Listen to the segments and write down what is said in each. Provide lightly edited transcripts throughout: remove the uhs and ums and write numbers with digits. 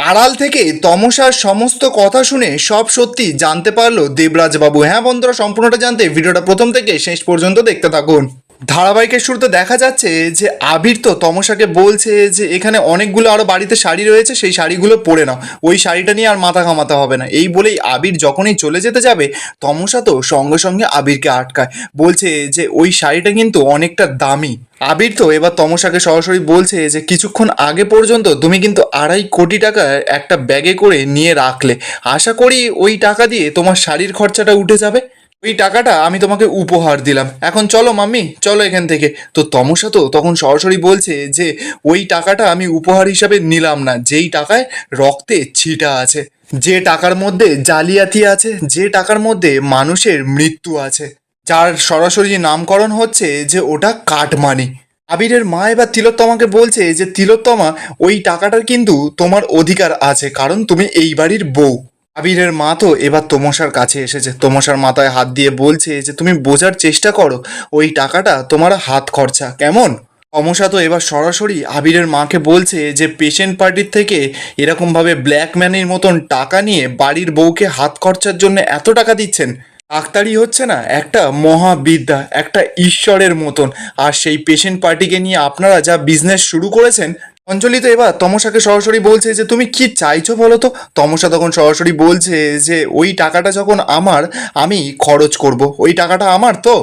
আড়াল থেকে তমসার সমস্ত কথা শুনে সব সত্যি জানতে পারলো দেবরাজ বাবু। হ্যাঁ বন্ধুরা, সম্পূর্ণটা জানতে ভিডিওটা প্রথম থেকে শেষ পর্যন্ত দেখতে থাকুন। ধারাবাহিকের শুরুতে দেখা যাচ্ছে যে আবির তো তমসাকে বলছে যে এখানে অনেকগুলো আরো বাড়িতে শাড়ি রয়েছে, সেই শাড়িগুলো পরে নাও, ওই শাড়িটা নিয়ে আর মাথা ঘামাতে হবে না। এই বলেই আবির যখনই চলে যেতে যাবে, তমসা তো সঙ্গে সঙ্গে আবিরকে আটকায়, বলছে যে ওই শাড়িটা কিন্তু অনেকটা দামি। আবির তো এবার তমসাকে সরাসরি বলছে যে কিছুক্ষণ আগে পর্যন্ত তুমি কিন্তু 2.5 কোটি টাকা একটা ব্যাগে করে নিয়ে রাখলে, আশা করি ওই টাকা দিয়ে তোমার শাড়ির খরচাটা উঠে যাবে। ওই টাকাটা আমি তোমাকে উপহার দিলাম, এখন চলো মাম্মি, চলো এখান থেকে। তো তমসা তো তখন সরাসরি বলছে যে ওই টাকাটা আমি উপহার হিসাবে নিলাম না, যেই টাকায় রক্তে ছিটা আছে, যে টাকার মধ্যে জালিয়াতি আছে, যে টাকার মধ্যে মানুষের মৃত্যু আছে, যার সরাসরি নামকরণ হচ্ছে যে ওটা কাটমানি। আবিরের মা এবার তিলোত্তমাকে বলছে যে তিলোত্তমা, ওই টাকাটার কিন্তু তোমার অধিকার আছে, কারণ তুমি এই বাড়ির বউ। আবিরের মা তো এবার তমসার কাছে এসেছে, তমসার মাথায় হাত দিয়ে বলছে যে তুমি বোঝার চেষ্টা করো, ওই টাকাটা তোমার হাত খরচা, কেমন? তমসা তো এবার সরাসরি আবিরের মাকে বলছে যে পেশেন্ট পার্টির থেকে এরকমভাবে ব্ল্যাকম্যানের মতন টাকা নিয়ে বাড়ির বউকে হাত খরচার জন্য এত টাকা দিচ্ছেন। ডাক্তারি হচ্ছে না একটা মহাবিদ্যা, একটা ঈশ্বরের মতন, আর সেই পেশেন্ট পার্টিকে নিয়ে আপনারা যা বিজনেস শুরু করেছেন। অঞ্জলি তো এবার তমসাকে সরাসরি বলছে যে তুমি কি চাইছো বলো তো। তমসা তখন সরাসরি বলছে যে ওই টাকাটা যখন আমার, আমি খরচ করব, ওই টাকাটা আমার তো।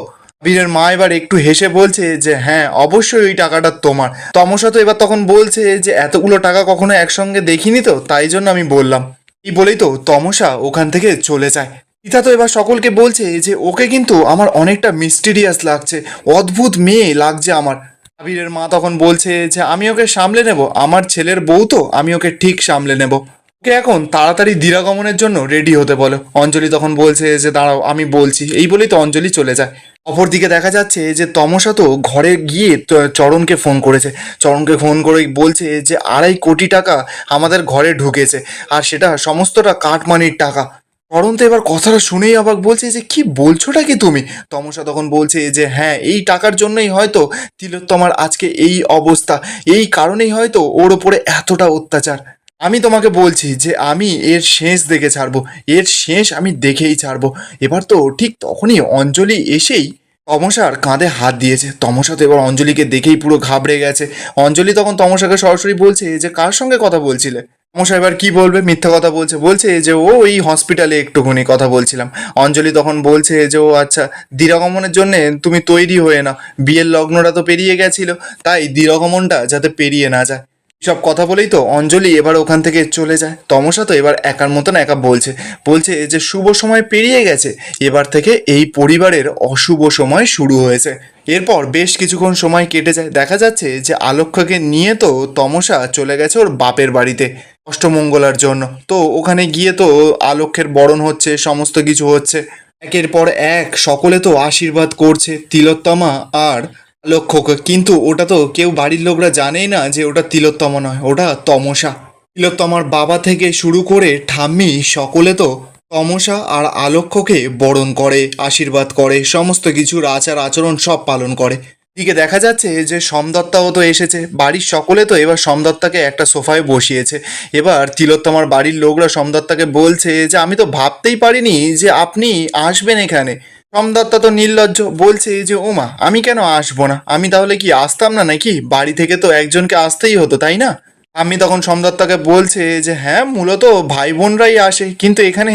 বীরের মা এবার একটু হেসে বলছে যে হ্যাঁ অবশ্যই ওই টাকাটা তোমার। তমসা তো এবার তখন বলছে যে এতগুলো টাকা কখনো একসঙ্গে দেখিনি তো, তাই জন্য আমি বললাম। এই বলেই তো তমসা ওখান থেকে চলে যায়। ইথা তো এবার সকলকে বলছে যে ওকে কিন্তু আমার অনেকটা মিস্টিরিয়াস লাগছে, অদ্ভুত মেয়ে লাগছে আমার। আবিরের মা তখন বলছে যে আমি ওকে সামলে নেব, আমার ছেলের বউ তো, আমি ওকে ঠিক সামলে নেব, ওকে এখন তাড়াতাড়ি দিরাগমনের জন্য রেডি হতে বলো। অঞ্জলি তখন বলছে যে দাঁড়াও আমি বলছি, এই বলেই তো অঞ্জলি চলে যায়। অপরদিকে দেখা যাচ্ছে যে তমসা তো ঘরে গিয়ে চরণকে ফোন করেছে, চরণকে ফোন করে বলছে যে 2.5 কোটি টাকা আমাদের ঘরে ঢুকেছে, আর সেটা সমস্তটা কাটমানির টাকা। চরণ তো এবার কথাটা শুনেই অবাক, বলছে যে কি বলছোটা কি তুমি। তমসা তখন বলছে যে হ্যাঁ, এই টাকার জন্যই হয়তো তিলোত্তমার আজকে এই অবস্থা, এই কারণেই হয়তো ওর ওপরে এতটা অত্যাচার। আমি তোমাকে বলছি যে আমি এর শেষ দেখে ছাড়বো, এর শেষ আমি দেখেই ছাড়বো। এবার তো ঠিক তখনই অঞ্জলি এসেই তমসার কাঁধে হাত দিয়েছে। তমসা তো এবার অঞ্জলিকে দেখেই পুরো ঘাবড়ে গেছে। অঞ্জলি তখন তমসাকে সরাসরি বলছে যে কার সঙ্গে কথা বলছিলে। তমসা এবার কি বলবে, মিথ্যা কথা বলছে, বলছে যে ও এই হসপিটালে একটুখানি কথা বলছিলাম। অঞ্জলি তখন বলছে যে ও আচ্ছা, দিরাগমনের জন্যে তুমি তৈরি হয়ে নাও, বিয়ের লগ্নটা তো পেরিয়ে গেছিল, তাই দিরাগমনটা যাতে পেরিয়ে না যায়। সব কথা বলেই তো অঞ্জলি এবার ওখান থেকে চলে যায়। তমসা তো এবার একার মতন একা বলছে, বলছে যে শুভ সময় পেরিয়ে গেছে, এবার থেকে এই পরিবারের অশুভ সময় শুরু হয়েছে। এরপর বেশ কিছুক্ষণ সময় কেটে যায়, দেখা যাচ্ছে যে আলক্ষ্যকে নিয়ে তো তমসা চলে গেছে ওর বাপের বাড়িতে অষ্টমঙ্গলার জন্য। তো ওখানে গিয়ে তো আলক্ষ্যের বরণ হচ্ছে, সমস্ত কিছু হচ্ছে, একের পর এক সকলে তো আশীর্বাদ করছে তিলোত্তমা আর লক্ষ্যকে, কিন্তু ওটা তো কেউ বাড়ির লোকরা জানেই না যে ওটা তিলোত্তমা নয়, ওটা তমসা। তিলোত্তমার বাবা থেকে শুরু করে ঠাম্মি সকলে তো তমসা আর আলক্ষ্যকে বরণ করে, আশীর্বাদ করে, সমস্ত কিছুর আচার আচরণ সব পালন করে। দিকে দেখা যাচ্ছে যে সমদত্তাও তো এসেছে, বাড়ির সকলে তো এবার সমদত্তাকে একটা সোফায় বসিয়েছে। এবার তিলোত্তমার বাড়ির লোকরা সমদত্তাকে বলছে যে আমি তো ভাবতেই পারিনি যে আপনি আসবেন এখানে। সোমদত্তা তো নির্লজ্জ, বলছে যে ওমা আমি কেন আসবো না, আমি তাহলে কি আসতাম না নাকি, বাড়ি থেকে তো একজনকে আসতেই হতো তাই না। আমি তখন সোমদত্তাকে বলছে যে হ্যাঁ মূলত ভাই বোনরাই আসে, কিন্তু এখানে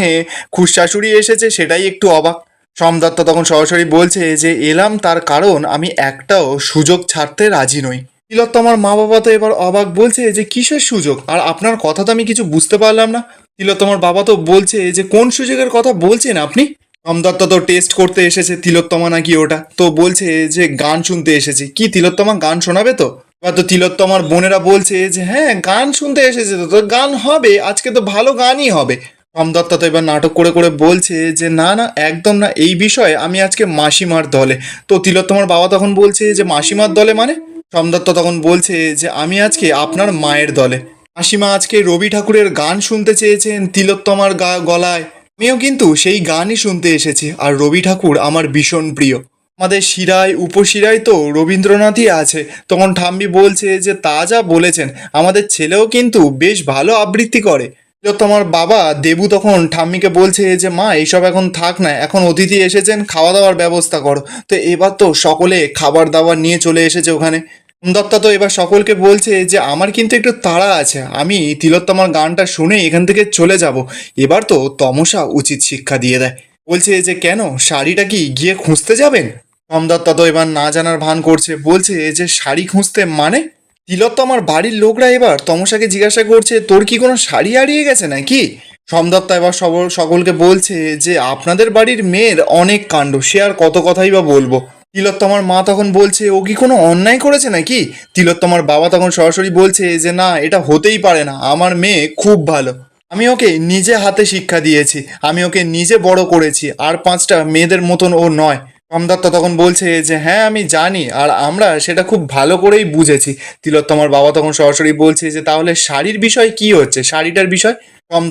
খুড়শাশুড়ি এসেছে সেটাই একটু অবাক। সোমদত্তা তখন সরাসরি বলছে যে এলাম তার কারণ আমি একটাও সুযোগ ছাড়তে রাজি নই। তিলোত্তমার মা বাবা তো এবার অবাক, বলছে যে কিসের সুযোগ, আর আপনার কথা তো আমি কিছু বুঝতে পারলাম না। তিলোত্তমার বাবা তো বলছে যে কোন সুযোগের কথা বলছেন আপনি। রামদত্তা তো টেস্ট করতে এসেছে তিলোত্তমা নাকি ওটা, তো বলছে যে গান শুনতে এসেছে, কি তিলোত্তমা গান শোনাবে তো। এবার তো তিলোত্তমার বোনেরা বলছে যে হ্যাঁ গান শুনতে এসেছে তো, তো গান হবে আজকে, তো ভালো গানই হবে। রামদত্তা তো এবার নাটক করে করে বলছে যে না না একদম না, এই বিষয়ে আমি আজকে মাসিমার দলে। তো তিলোত্তমার বাবা তখন বলছে যে মাসিমার দলে মানে। রামদত্তা তখন বলছে যে আমি আজকে আপনার মায়ের দলে। মাসিমা আজকে রবি ঠাকুরের গান শুনতে চেয়েছেন তিলোত্তমার গলায়, আমিও কিন্তু সেই গানই শুনতে এসেছি, আর রবি ঠাকুর আমার ভীষণ প্রিয়। আমাদের শিরায় উপশিরায় তো রবীন্দ্রনাথই আছে। তখন ঠাম্মি বলছে যে তা যা বলেছেন, আমাদের ছেলেও কিন্তু বেশ ভালো আবৃত্তি করে। তোমার বাবা দেবু তখন ঠাম্মিকে বলছে যে মা এইসব এখন থাক না, এখন অতিথি এসেছেন, খাওয়া দাওয়ার ব্যবস্থা করো। তো এবার তো সকলে খাবার দাবার নিয়ে চলে এসেছে ওখানে। দত্তা তো এবার সকলকে বলছে যে আমার কিন্তু একটু তাড়া আছে, আমি তিলোত্তমার গানটা শুনে এখান থেকে চলে যাব। এবার তো তমসা উচিত শিক্ষা দিয়ে দেয়, বলছে যে কেন, শাড়িটা কি গিয়ে খুঁজতে যাবেন? দত্তা তো এবার না জানার ভান করছে, বলছে যে শাড়ি খুঁজতে মানে? তিলোত্তমার বাড়ির লোকরা এবার তমসাকে জিজ্ঞাসা করছে তোর কি কোনো শাড়ি হারিয়ে গেছে নাকি? সোমদত্তা এবার সকলকে বলছে যে আপনাদের বাড়ির মেয়ের অনেক কাণ্ড, সে আর কত কথাই বা বলবো। তিলোত্তমার মা তখন বলছে ও কি কোনো অন্যায় করেছে নাকি? তিলোত্তমার বাবা তখন সরাসরি বলছে যে না, এটা হতেই পারে না, আমার মেয়ে খুব ভালো, আমি ওকে নিজে হাতে শিক্ষা দিয়েছি, আমি ওকে নিজে বড় করেছি, আর 5টা মেয়েদের মতন ও নয়। রামদত্তা তখন বলছে যে হ্যাঁ আমি জানি, আর আমরা সেটা খুব ভালো করেই বুঝেছি। তিলোত্তমার বাবা তখন সরাসরি বলছে যে তাহলে শাড়ির বিষয় কি হচ্ছে, শাড়িটার বিষয়?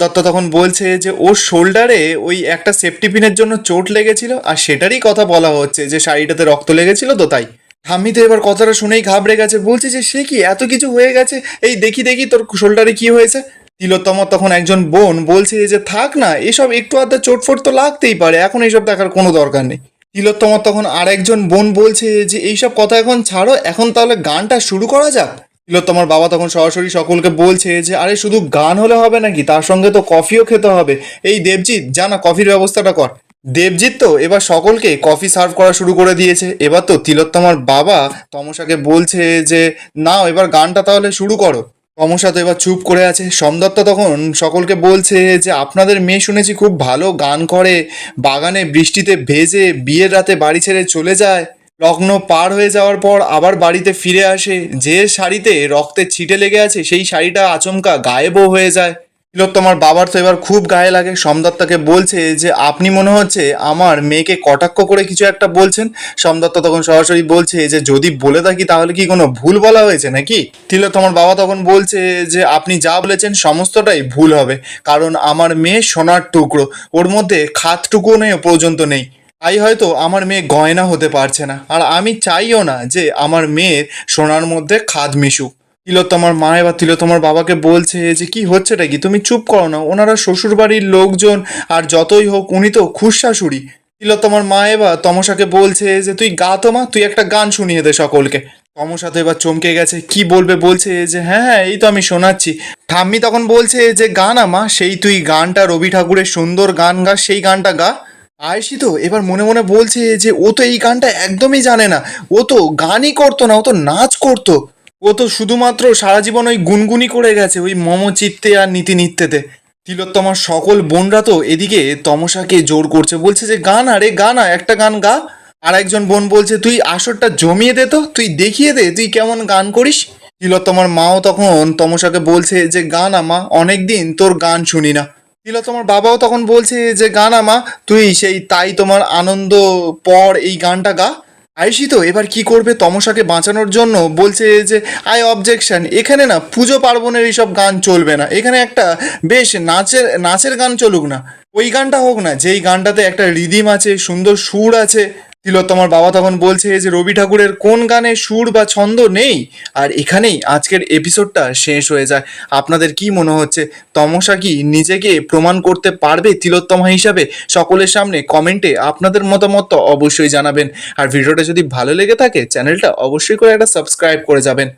দত্ত তখন বলছে যে ওর শোল্ডারে ওই একটা সেফটি পিনের জন্য চোট লেগেছিল, আর সেটারই কথা বলা হচ্ছে যে শাড়িটাতে রক্ত লেগেছিল তো তাই। ঠাম্মি তো এবার কথাটা শুনেই ঘাবড়ে গেছে, বলছে যে সে কি এত কিছু হয়ে গেছে, এই দেখি দেখি তোর শোল্ডারে কি হয়েছে। তিলোত্তমার তখন একজন বোন বলছে যে থাক না, এসব একটু আধটা চোটফোট তো লাগতেই পারে, এখন এইসব দেখার কোনো দরকার নেই। তিলোত্তমার তখন আর একজন বোন বলছে যে এইসব কথা এখন ছাড়ো, এখন তাহলে গানটা শুরু করা যাক। তিলোত্তমার বাবা তখন সরাসরি সকলকে বলছে যে আরে শুধু গান হলে হবে নাকি, তার সঙ্গে তো কফিও খেতে হবে। এই দেবজিৎ, যা না কফির ব্যবস্থাটা কর। দেবজিৎ তো এবার সকলকে কফি সার্ভ করা শুরু করে দিয়েছে। এবার তো তিলোত্তমার বাবা তমসাকে বলছে যে নাও এবার গানটা তাহলে শুরু করো। তমসা তো এবার চুপ করে আছে। সোমদত্তা তখন সকলকে বলছে যে আপনাদের মেয়ে শুনেছি খুব ভালো গান করে, বাগানে বৃষ্টিতে ভেজে বিয়ের রাতে বাড়ি ছেড়ে চলে যায়, লগ্ন পার হয়ে যাওয়ার পর আবার বাড়িতে ফিরে আসে, যে শাড়িতে রক্তের ছিটে লেগে আছে সেই শাড়িটা আচমকা গায়েবও হয়ে যায়। তিলোত্তমার বাবার তো এবার খুব গায়ে লাগে। সোমদত্তাকে বলছে যে আপনি মনে হচ্ছে আমার মেয়েকে কটাক্ষ করে কিছু একটা বলছেন। সোমদত্তা তখন সরাসরি বলছে যে যদি বলে থাকি তাহলে কি কোনো ভুল বলা হয়েছে নাকি? তিলোত্তমার বাবা তখন বলছে যে আপনি যা বলেছেন সমস্তটাই ভুল হবে, কারণ আমার মেয়ে সোনার টুকরো, ওর মধ্যে খাতটুকুও নেই পর্যন্ত নেই, তাই হয়তো আমার মেয়ে গয়না হতে পারছে না, আর আমি চাইও না যে আমার মেয়ের সোনার মধ্যে খাদ মিশুক। তিলোত্তমার মা এবার তিলোত্তমার বাবাকে বলছে যে কি হচ্ছেটা কি, তুমি চুপ করো না, ওনারা শ্বশুর বাড়ির লোকজন, আর যতই হোক উনি তো খুশাশুড়ি। তিলোত্তমার মা এবার তমসাকে বলছে যে তুই গা তো মা, তুই একটা গান শুনিয়ে দে সকলকে। তমসা তো এবার চমকে গেছে, কি বলবে, বলছে যে হ্যাঁ হ্যাঁ এই তো আমি শোনাচ্ছি। ঠাম্মি তখন বলছে যে গা না মা, সেই তুই গানটা রবি ঠাকুরের সুন্দর গান গা, সেই গানটা গা। আয়েশি তো এবার মনে মনে বলছে যে ও তো এই গানটা একদমই জানে না, ও তো গানই করতো না, ও তো নাচ করতো, ও তো শুধুমাত্র সারা জীবন ওই গুনগুনি করে গেছে ওই মমচিত্তে আর নীতি নিত্যেতে। তিলোত্তমার সকল বোনরা তো এদিকে তমসাকে জোর করছে, বলছে যে গান, আরে গানা, একটা গান গা। আর একজন বোন বলছে তুই আসরটা জমিয়ে দে তো, তুই দেখিয়ে দে তুই কেমন গান করিস। তিলোত্তমার মাও তখন তমসাকে বলছে যে গান আমা, অনেকদিন তোর গান শুনি না। তিলোত্তমার বাবাও তখন বলছে যে গান আমা, তুই সেই তাই তোমার আনন্দ পর এই গানটা গা। আয়ুষি তো এবার কি করবে তমসাকে বাঁচানোর জন্য বলছে যে আই অবজেকশন, এখানে না পুজো পার্বণের এইসব গান চলবে না, এখানে একটা বেশ নাচের নাচের গান চলুক না, ওই গানটা হোক না যেই গানটাতে একটা রিদিম আছে, সুন্দর সুর আছে। তিলোত্তমার বাবা তখন বলছে যে রবি ঠাকুরের কোন গানে সুর বা ছন্দ নেই। আর এখানেই আজকের এপিসোডটা শেষ হয়ে যায়। আপনাদের কি মনে হচ্ছে, তমসা কি নিজেকে প্রমাণ করতে পারবে তিলোত্তমা হিসাবে? সকলের সামনে কমেন্টে আপনাদের মতামত তো অবশ্যই জানাবেন। আর ভিডিওটা যদি ভালো লেগে থাকে চ্যানেলটা অবশ্যই করে একটা সাবস্ক্রাইব করে যাবেন।